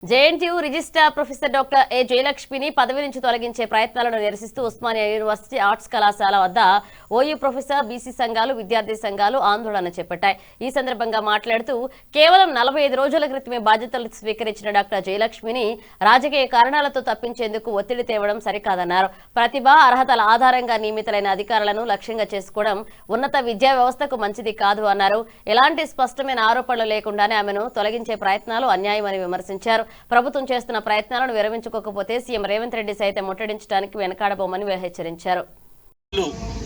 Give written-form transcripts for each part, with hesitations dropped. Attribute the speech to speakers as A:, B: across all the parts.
A: JNTU registrar professor doctor A జయలక్ష్మిని పదవి నుంచి తొలగించే ప్రయత్నాలను నిరసిస్తూ ఉస్మానియా యూనివర్సిటీ ఆర్ట్స్ కళాశాల వద్ద ఓయూ ప్రొఫెసర్ బీసీ సంఘాలు విద్యార్థి సంఘాలు ఆందోళన చేపట్టాయి। ఈ సందర్భంగా మాట్లాడుతూ కేవలం 45 రోజుల క్రితమే బాధ్యతలు స్వీకరించిన డాక్టర్ జయలక్ష్మిని రాజకీయ కారణాలతో తప్పించేందుకు ఒత్తిడి తేవడం సరికాదన్నారు। ప్రతిభ అర్హతల ఆధారంగా నియమితులైన అధికారులను లక్ష్యంగా చేసుకోవడం ఉన్నత విద్యా వ్యవస్థకు మంచిది కాదు అన్నారు। ఎలాంటి స్పష్టమైన ఆరోపణలు లేకుండానే ఆమెను తొలగించే ప్రయత్నాలు అన్యాయమని విమర్శించారు। ప్రభుత్వం చేస్తున్న ప్రయత్నాలను విరమించుకోకపోతే సీఎం రేవంత్ రెడ్డి సైతం ముట్టడించడానికి వెనకాడబోమని హెచ్చరించారు।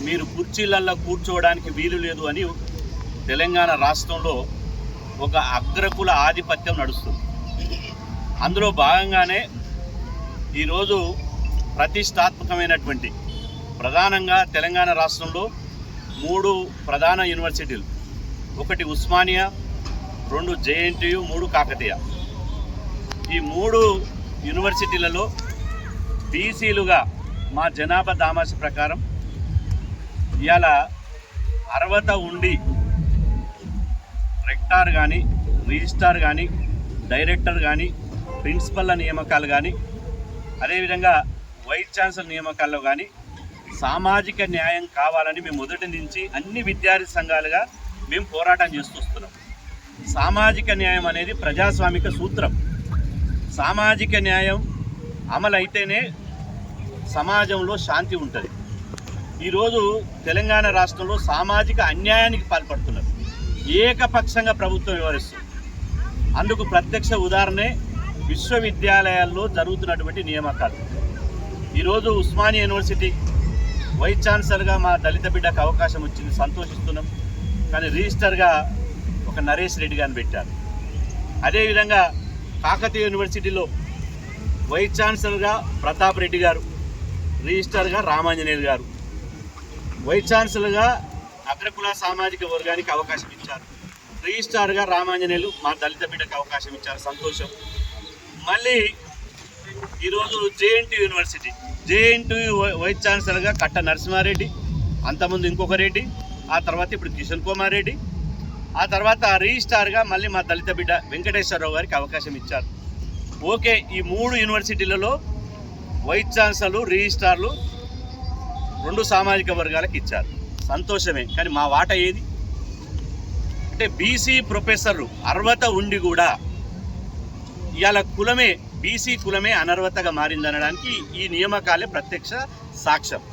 B: మీరు కుర్చీలల్లో కూర్చోవడానికి వీలు లేదు అని తెలంగాణ రాష్ట్రంలో ఒక అగ్రకుల ఆధిపత్యం నడుస్తుంది। అందులో భాగంగానే ఈరోజు ప్రతిష్టాత్మకమైనటువంటి ప్రధానంగా తెలంగాణ రాష్ట్రంలో 3 ప్రధాన యూనివర్సిటీలు, ఒకటి ఉస్మానియా, 2 జేఎన్టీయూ, 3 కాకతీయ। ఈ 3 యూనివర్సిటీలలో బీసీలుగా మా జనాభా దామాష ప్రకారం ఇవాళ అర్హత ఉండి రెక్టార్ కానీ, రిజిస్ట్రార్ కానీ, డైరెక్టర్ కానీ, ప్రిన్సిపల్ల నియామకాలు కానీ, అదేవిధంగా వైస్ ఛాన్సలర్ నియామకాల్లో కానీ సామాజిక న్యాయం కావాలని మేము మొదటి నుంచి అన్ని విద్యార్థి సంఘాలుగా మేము పోరాటం చేస్తూ వస్తున్నాం। సామాజిక న్యాయం అనేది ప్రజాస్వామిక సూత్రం। సామాజిక న్యాయం అమలైతేనే సమాజంలో శాంతి ఉంటుంది। ఈరోజు తెలంగాణ రాష్ట్రంలో సామాజిక అన్యాయానికి పాల్పడుతున్నారు, ఏకపక్షంగా ప్రభుత్వం వ్యవహరిస్తుంది। అందుకు ప్రత్యక్ష ఉదాహరణే విశ్వవిద్యాలయాల్లో జరుగుతున్నటువంటి నియామకాలు। ఈరోజు ఉస్మానియా యూనివర్సిటీ వైస్ ఛాన్సలర్గా మా దళిత బిడ్డకు అవకాశం వచ్చింది, సంతోషిస్తున్నాం। కానీ రిజిస్టర్గా ఒక నరేష్ రెడ్డి గారిని పెట్టారు। అదేవిధంగా కాకతీయ యూనివర్సిటీలో వైస్ ఛాన్సలర్గా ప్రతాప్ రెడ్డి గారు, రిజిస్టర్గా రామాంజనేయులు గారు, వైస్ ఛాన్సలర్గా అగ్రకుల సామాజిక వర్గానికి అవకాశం ఇచ్చారు, రిజిస్ట్రార్గా రామాంజనేయులు మా దళిత బిడ్డకు అవకాశం ఇచ్చారు, సంతోషం। మళ్ళీ ఈరోజు జేఎన్టీయూ వైస్ ఛాన్సలర్గా కట్ట నరసింహారెడ్డి, అంతకుముందు ఇంకొక రెడ్డి, ఆ తర్వాత ఇప్పుడు కిషన్ కుమార్ రెడ్డి, ఆ తర్వాత రిజిస్ట్రార్గా మళ్ళీ మా దళిత బిడ్డ వెంకటేశ్వరరావు గారికి అవకాశం ఇచ్చారు। ఓకే, ఈ 3 యూనివర్సిటీలలో వైస్ ఛాన్సలర్లు, రిజిస్ట్రార్లు 2 సామాజిక వర్గాలకు ఇచ్చారు, సంతోషమే। కానీ మా వాటా ఏది అంటే బీసీ ప్రొఫెసర్లు అర్హత ఉండి కూడా ఇవాళ కులమే, బీసీ కులమే అనర్హతగా మారిందనడానికి ఈ నియామకాలే ప్రత్యక్ష సాక్ష్యం।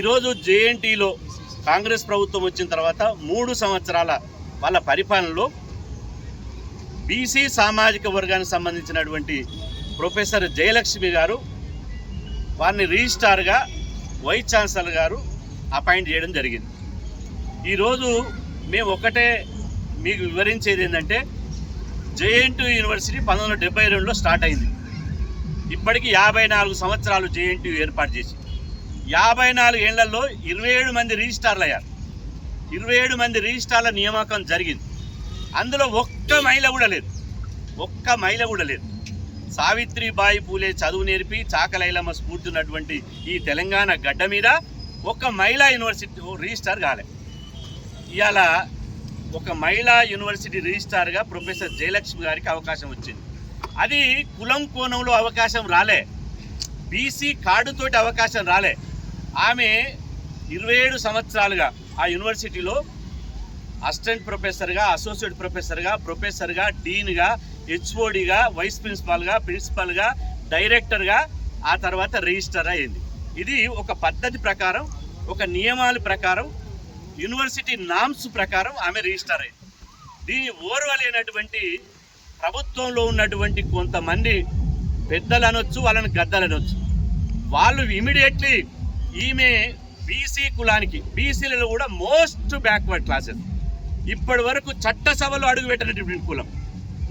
B: ఈరోజు జేఎన్టీలో కాంగ్రెస్ ప్రభుత్వం వచ్చిన తర్వాత 3 సంవత్సరాల వాళ్ళ పరిపాలనలో బీసీ సామాజిక వర్గానికి సంబంధించినటువంటి ప్రొఫెసర్ జయలక్ష్మి గారు వారిని రిజిస్ట్రార్గా వైస్ ఛాన్సలర్ గారు అపాయింట్ చేయడం జరిగింది। ఈరోజు మేము ఒకటే మీకు వివరించేది ఏంటంటే జేఎన్టీయూ యూనివర్సిటీ 1972లో స్టార్ట్ అయింది, ఇప్పటికీ 54 సంవత్సరాలు జేఎన్టీయూ ఏర్పాటు చేసి 54 ఏళ్లలో 27 మంది రిజిస్ట్రార్లు అయ్యారు, 27 మంది రిజిస్ట్రార్ల నియామకం జరిగింది। అందులో ఒక్క మహిళ కూడా లేదు। సావిత్రిబాయి పూలే చదువు నేర్పి చాకలైలమ్మ స్ఫూర్తి ఉన్నటువంటి ఈ తెలంగాణ గడ్డ మీద ఒక్క మహిళా యూనివర్సిటీ రిజిస్ట్రార్ కాలే। ఇవాళ ఒక మహిళా యూనివర్సిటీ రిజిస్ట్రార్గా ప్రొఫెసర్ జయలక్ష్మి గారికి అవకాశం వచ్చింది। అది కులం కోణంలో అవకాశం రాలే, బీసీ కార్డుతోటి అవకాశం రాలే। ఆమె 27 సంవత్సరాలుగా ఆ యూనివర్సిటీలో అసిస్టెంట్ ప్రొఫెసర్గా, అసోసియేట్ ప్రొఫెసర్గా, డీన్గా, హెచ్ఓడిగా, వైస్ ప్రిన్సిపల్గా, డైరెక్టర్గా, ఆ తర్వాత రిజిస్టర్ అయింది। ఇది ఒక పద్ధతి ప్రకారం, ఒక నియమాల ప్రకారం, యూనివర్సిటీ నామ్స్ ప్రకారం ఆమె రిజిస్టర్ అయింది। దీన్ని ఓర్వలేనటువంటి ప్రభుత్వంలో ఉన్నటువంటి కొంతమంది పెద్దలు అనొచ్చు, వాళ్ళని గద్దలనొచ్చు, వాళ్ళు ఇమీడియట్లీ ఈమె బీసీ కులానికి, బీసీలలో కూడా మోస్ట్ బ్యాక్వర్డ్ క్లాసెస్, ఇప్పటి వరకు చట్టసభలో అడుగుపెట్టినటువంటి కులం,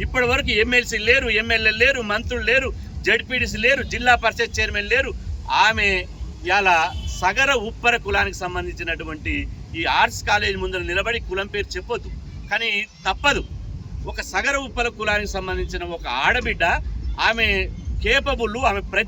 B: ఇప్పటి వరకు ఎమ్మెల్సీ లేరు, ఎమ్మెల్యే లేరు, మంత్రులు లేరు, జడ్పీడీసీ లేరు, జిల్లా పరిషత్ చైర్మన్ లేరు। ఆమె ఇలా సగర ఉప్పర కులానికి సంబంధించినటువంటి ఈ ఆర్ట్స్ కాలేజ్ ముందర నిలబడి కులం పేరు చెప్పొద్దు, కానీ తప్పదు। ఒక సగర ఉప్పర కులానికి సంబంధించిన ఒక ఆడబిడ్డ, ఆమె కేపబుల్, ఆమె ప్రతి